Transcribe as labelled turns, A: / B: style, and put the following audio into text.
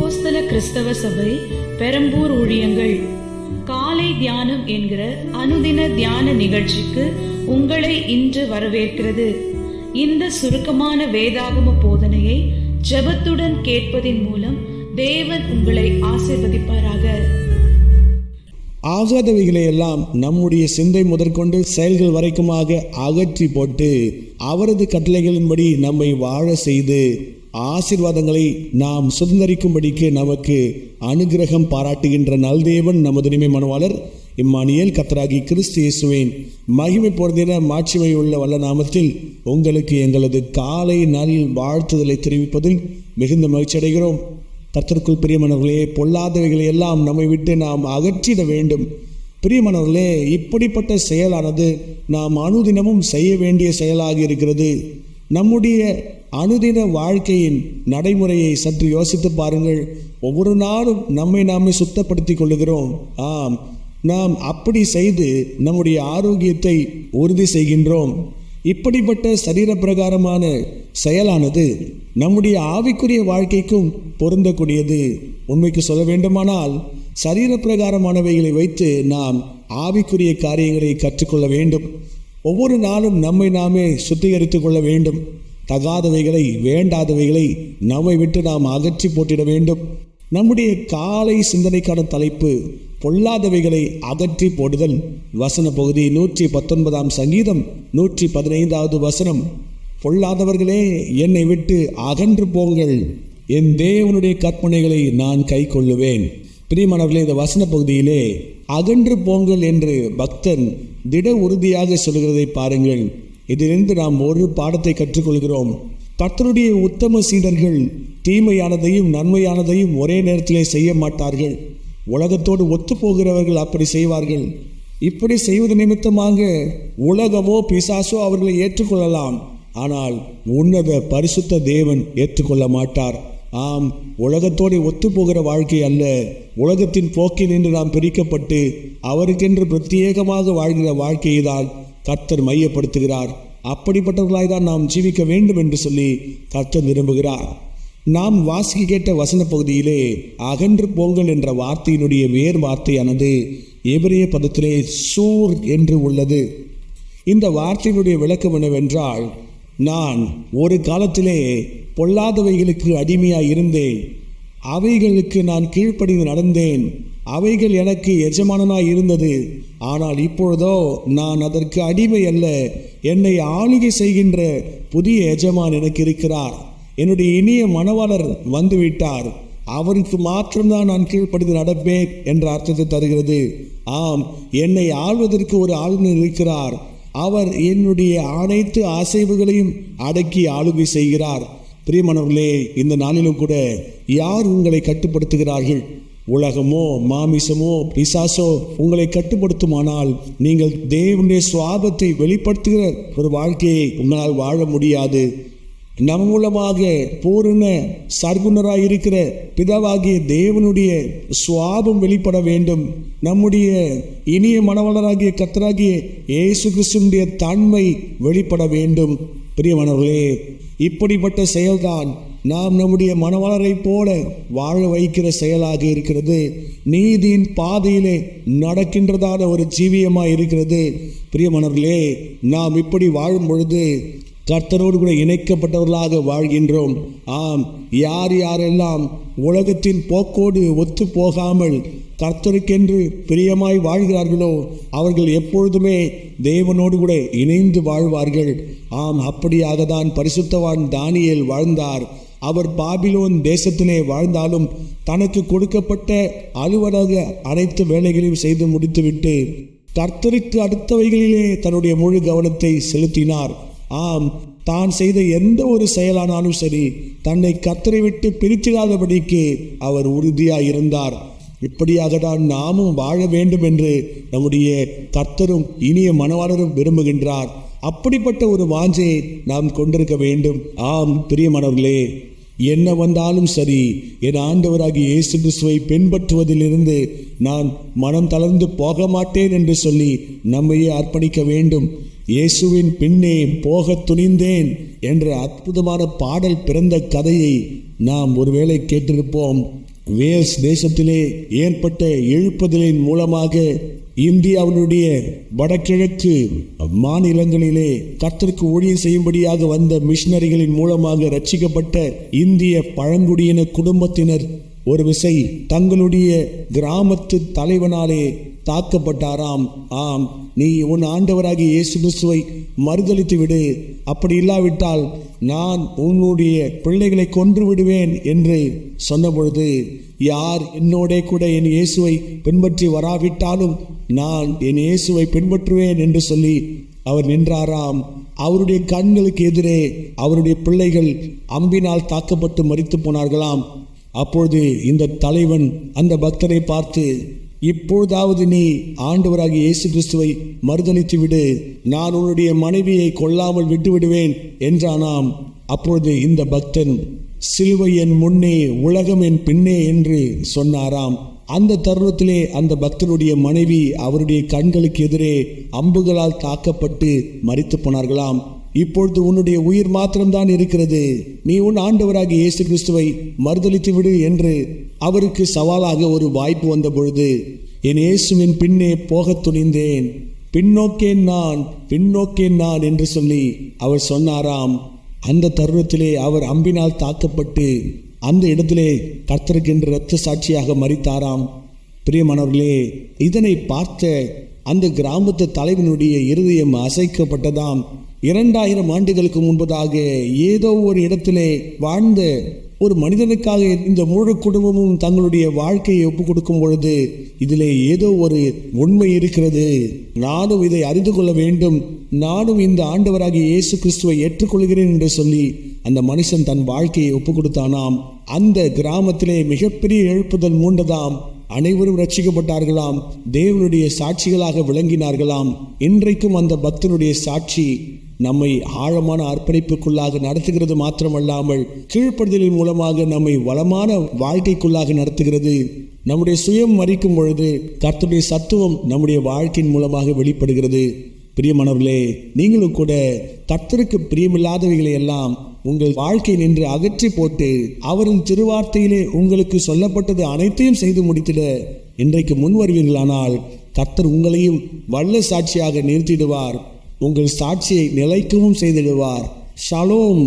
A: அப்போஸ்தல கிறிஸ்தவ சபை பெரம்பூர் ஊழியங்கள் காலை தியானம் என்கிற அனுதின தியான நிகழ்ச்சிக்கு உங்களை இன்று வரவேற்கிறது. இந்த சுருக்கமான வேதாகம போதனையை ஜெபத்துடன் கேட்பதின் மூலம் தேவன் உங்களை ஆசீர்வதிப்பாராக.
B: ஆகாதவைகளை எல்லாம் நம்முடைய சிந்தை முதற்கொண்டு செயல்கள் வரைக்குமாக அகற்றி போட்டு அவரது கட்டளைகளின்படி நம்மை வாழ செய்து ஆசீர்வாதங்களை நாம் சுதந்திரிக்கும்படிக்கு நமக்கு அனுகிரகம் பாராட்டுகின்ற நல்தேவன் நமது இனிமை மனவாளர் இம்மானுவேல் கர்த்தராகிய கிறிஸ்து இயேசுவின் மகிமை பொருந்தின மாட்சிமை உள்ள வல்ல நாமத்தில் உங்களுக்கு எங்களது காலை நல் வாழ்த்துதலை தெரிவிப்பதில் மிகுந்த மகிழ்ச்சி அடைகிறோம். கர்த்தருக்குள் பிரியமானவர்களே, பொல்லாதவைகளை எல்லாம் நம்மை விட்டு நாம் அகற்றிட வேண்டும். பிரியமானவர்களே, இப்படிப்பட்ட செயலானது நாம் அனுதினமும் செய்ய வேண்டிய செயலாக இருக்கிறது. நம்முடைய அனுதின வாழ்க்கையின் நடைமுறையை சற்று யோசித்து பாருங்கள். ஒவ்வொரு நாளும் நம்மை நாமே சுத்தப்படுத்தி கொள்ளுகிறோம். ஆம், நாம் அப்படி செய்து நம்முடைய ஆரோக்கியத்தை உறுதி செய்கின்றோம். இப்படிப்பட்ட சரீர பிரகாரமான செயலானது நம்முடைய ஆவிக்குரிய வாழ்க்கைக்கும் பொருந்தக்கூடியது. உண்மைக்கு சொல்ல வேண்டுமானால் சரீர பிரகாரமானவைகளை வைத்து நாம் ஆவிக்குரிய காரியங்களை கற்றுக்கொள்ள வேண்டும். ஒவ்வொரு நாளும் நம்மை நாமே சுத்திகரித்து கொள்ள வேண்டும். தகாதவைகளை, வேண்டாதவைகளை நம்மை விட்டு நாம் அகற்றி போட்டிட வேண்டும். நம்முடைய காலை சிந்தனைக்கான தலைப்பு பொல்லாதவைகளை அகற்றி போடுதல். வசன பகுதி 119 சங்கீதம் 115 வசனம். பொல்லாதவர்களே, என்னை விட்டு அகன்று போங்கள், என் தேவனுடைய கற்பனைகளை நான் கை கொள்ளுவேன். பிரியமானவர்களே, இந்த வசன பகுதியிலே அகன்று போங்கள் என்று பக்தன் திட உறுதியாக சொல்கிறதை பாருங்கள். இதிலிருந்து நாம் ஒரு பாடத்தை கற்றுக்கொள்கிறோம். கர்த்தருடைய உத்தம சீடர்கள் தீமையானதையும் நன்மையானதையும் ஒரே நேரத்திலே செய்ய மாட்டார்கள். உலகத்தோடு ஒத்து போகிறவர்கள் அப்படி செய்வார்கள். இப்படி செய்வது நிமித்தமாக உலகமோ பிசாசோ அவர்களை ஏற்றுக்கொள்ளலாம், ஆனால் உன்னத பரிசுத்த தேவன் ஏற்றுக்கொள்ள மாட்டார். ஆம், உலகத்தோடு ஒத்து போகிற வாழ்க்கை அல்ல, உலகத்தின் போக்கில் நின்று நாம் பிரிக்கப்பட்டு அவருக்கென்று பிரத்யேகமாக வாழ்கிற வாழ்க்கையை தான் கர்த்தர் மையப்படுத்துகிறார். அப்படிப்பட்டவர்களாய் தான் நாம் ஜீவிக்க வேண்டும் என்று சொல்லி கர்த்தர் விரும்புகிறார். நாம் வாசிக்க கேட்ட வசன பகுதியிலே அகன்று போங்கள் என்ற வார்த்தையினுடைய வேர் வார்த்தையானது எபிரேய பதத்திலே சூர் என்று உள்ளது. இந்த வார்த்தையினுடைய விளக்கம் என்னவென்றால், நான் ஒரு காலத்திலே பொல்லாதவைகளுக்கு அடிமையாய் இருந்தேன், அவைகளுக்கு நான் கீழ்ப்படிந்து நடந்தேன், அவைகள் எனக்கு எஜமானனாய் இருந்தது. ஆனால் இப்பொழுதோ நான் அதற்கு அடிமை அல்ல, என்னை ஆளுகை செய்கின்ற புதிய எஜமான் எனக்கு இருக்கிறார். என்னுடைய இனிய மணவாளர் வந்துவிட்டார், அவருக்கு மாத்திரம்தான் நான் கீழ்ப்படிந்து நடப்பேன் என்ற அர்த்தத்தை தருகிறது. ஆம், என்னை ஆள்வதற்கு ஒரு ஆளுநர் இருக்கிறார். அவர் என்னுடைய அனைத்து அசைவுகளையும் அடக்கி ஆளுகை செய்கிறார். பிரியமானவர்களே, இந்த நாளிலும் கூட யார் உங்களை கட்டுப்படுத்துகிறார்கள்? உலகமோ மாமிசமோ பிசாசோ உங்களை கட்டுப்படுத்துமானால் நீங்கள் தேவனுடைய சுவாபத்தை வெளிப்படுத்துகிற ஒரு வாழ்க்கையை உங்களால் வாழ முடியாது. நம் மூலமாக பூரண சர்க்குணராய் இருக்கிற பிதாவாகிய தேவனுடைய சுவாபம் வெளிப்பட வேண்டும். நம்முடைய இனிய மணவாளராகிய கர்த்தராகிய இயேசு கிறிஸ்துவினுடைய தன்மை வெளிப்பட வேண்டும். பிரியமானவர்களே, இப்படிப்பட்ட செயல்தான் நாம் நம்முடைய மணவாளரை போல வாழ வைக்கிற செயலாக இருக்கிறது. நீதியின் பாதையிலே நடக்கின்றதான ஒரு ஜீவியமாக இருக்கிறது. பிரியமானவர்களே, நாம் இப்படி வாழும் பொழுது கர்த்தரோடு கூட இணைக்கப்பட்டவர்களாக வாழ்கின்றோம். ஆம், யார் யாரெல்லாம் உலகத்தின் போக்கோடு ஒத்து போகாமல் கர்த்தருக்கென்று பிரியமாய் வாழ்கிறார்களோ அவர்கள் எப்பொழுதுமே தேவனோடு கூட இணைந்து வாழ்வார்கள். ஆம், அப்படியாக தான் பரிசுத்தவான் தானியேல் வாழ்ந்தார். அவர் பாபிலோன் தேசத்திலே வாழ்ந்தாலும் தனக்கு கொடுக்கப்பட்ட அலுவலக அனைத்து வேலைகளையும் செய்து முடித்துவிட்டு கர்த்தருக்கு அடுத்தவைகளிலே தன்னுடைய முழு கவனத்தை செலுத்தினார். ஆம், தான் செய்த எந்த ஒரு செயலானாலும் சரி தன்னை கர்த்தரை விட்டு பிரித்திடாதபடிக்கு அவர் உறுதியாக இருந்தார். இப்படியாக தான் நாமும் வாழ வேண்டும் என்று நம்முடைய கர்த்தரும் இனிய மணவாளரும் விரும்புகின்றார். அப்படிப்பட்ட ஒரு வாஞ்சையை நாம் கொண்டிருக்க வேண்டும். ஆம், பிரியமானவர்களே, என்ன வந்தாலும் சரி என் ஆண்டவராகிய இயேசு கிறிஸ்துவை பின்பற்றுவதிலிருந்து நான் மனம் தளர்ந்து போக மாட்டேன் என்று சொல்லி நம்மையே அர்ப்பணிக்க வேண்டும். இயேசுவின் பின்னே போக துணிந்தேன் என்ற அற்புதமான பாடல் பிறந்த கதையை நாம் ஒருவேளை கேட்டிருப்போம். வேல்ஸ் தேசத்திலே ஏற்பட்ட எழுப்புதலின் மூலமாக இந்தியாவினுடைய வடகிழக்கு மாநிலங்களிலே கர்த்தருக்கு ஊழியம் செய்யும்படியாக வந்த மிஷனரிகளின் மூலமாக ரட்சிக்கப்பட்ட இந்திய பழங்குடியின குடும்பத்தினர் ஒரு விசை தங்களுடைய கிராமத்து தலைவனாலே தாக்கப்பட்டாராம். ஆம், நீ உன் ஆண்டவராகிய இயேசு கிறிஸ்துவை மறுதலித்து விடு, அப்படி இல்லாவிட்டால் நான் உன்னுடைய பிள்ளைகளை கொன்று விடுவேன் என்று சொன்னபொழுது, யார் என்னோட கூட என் இயேசுவை பின்பற்றி வராவிட்டாலும் நான் என் இயேசுவை பின்பற்றுவேன் என்று சொல்லி அவர் நின்றாராம். அவருடைய கண்களுக்கு எதிரே அவருடைய பிள்ளைகள் அம்பினால் தாக்கப்பட்டு மரித்து போனார்களாம். அப்பொழுது இந்த தலைவன் அந்த பக்தரை பார்த்து, இப்பொழுதாவது நீ ஆண்டவராகிய இயேசு கிறிஸ்துவை மறுதலித்து விடு, நான் உன்னுடைய மனைவியை கொல்லாமல் விட்டு விடுவேன் என்றானாம். அப்பொழுது இந்த பக்தன், சிலுவை என் முன்னே உலகம் என் பின்னே என்று சொன்னாராம். அந்த தருணத்திலே அந்த பக்தனுடைய மனைவி அவருடைய கண்களுக்கு எதிரே அம்புகளால் தாக்கப்பட்டு மரித்து போனார்களாம். இப்பொழுது உன்னுடைய உயிர் மாத்திரம்தான் இருக்கிறது, நீ உன் ஆண்டவராகிய இயேசு கிறிஸ்துவை மறுதலித்து விடு என்று அவருக்கு சவாலாக ஒரு வாய்ப்பு வந்த பொழுது, என் இயேசுவின் பின்னே போக துணிந்தேன், பின்னோக்கேன் நான் என்று சொல்லி அவர் சொன்னாராம். அந்த தருணத்திலே அவர் அம்பினால் தாக்கப்பட்டு அந்த இடத்திலே கர்த்தருக்கென்று இரத்த சாட்சியாக மரித்தாராம். பிரியமானவர்களே, இதனை பார்த்த அந்த கிராமத்து தலைவனுடைய இருதயம் அசைக்கப்பட்டதாம். 2000 ஆண்டுகளுக்கு முன்பதாக ஏதோ ஒரு இடத்திலே வாழ்ந்த ஒரு மனிதனுக்காக இந்த முழு குடும்பமும் தங்களுடைய வாழ்க்கையை ஒப்புக் கொடுக்கும் பொழுது இதிலே ஏதோ ஒரு உண்மை இருக்கிறது, நானும் இதை அறிந்து கொள்ள வேண்டும், நானும் இந்த ஆண்டவராகிய இயேசு கிறிஸ்துவை ஏற்றுக்கொள்கிறேன் என்று சொல்லி அந்த மனுஷன் தன் வாழ்க்கையை ஒப்புக் கொடுத்தானாம். அந்த கிராமத்திலே மிகப்பெரிய எழுப்புதல் மூண்டதாம். அனைவரும் ரட்சிக்கப்பட்டார்களாம், தேவனுடைய சாட்சிகளாக விளங்கினார்களாம். இன்றைக்கும் அந்த பக்தனுடைய சாட்சி நம்மை ஆழமான அர்ப்பணிப்புக்குள்ளாக நடத்துகிறது மாத்திரமல்லாமல் கீழ்ப்படுதலின் மூலமாக நம்மை வளமான வாழ்க்கைக்குள்ளாக நடத்துகிறது. நம்முடைய சுயம் மறிக்கும் பொழுது கர்த்தருடைய சத்துவம் நம்முடைய வாழ்க்கையின் மூலமாக வெளிப்படுகிறது. பிரியமானவர்களே, நீங்களும் கூட கர்த்தருக்கு பிரியமில்லாதவைகளை எல்லாம் உங்கள் வாழ்க்கை நின்று அகற்றி போட்டு அவரின் திருவார்த்தையிலே உங்களுக்கு சொல்லப்பட்டது அனைத்தையும் செய்து முடித்திட இன்றைக்கு முன் வருவீர்களானால் கர்த்தர் உங்களையும் வல்ல சாட்சியாக நிறுத்திடுவார், உங்கள் சாட்சியை நிலைக்கவும் செய்திடுவார். ஷலோம்.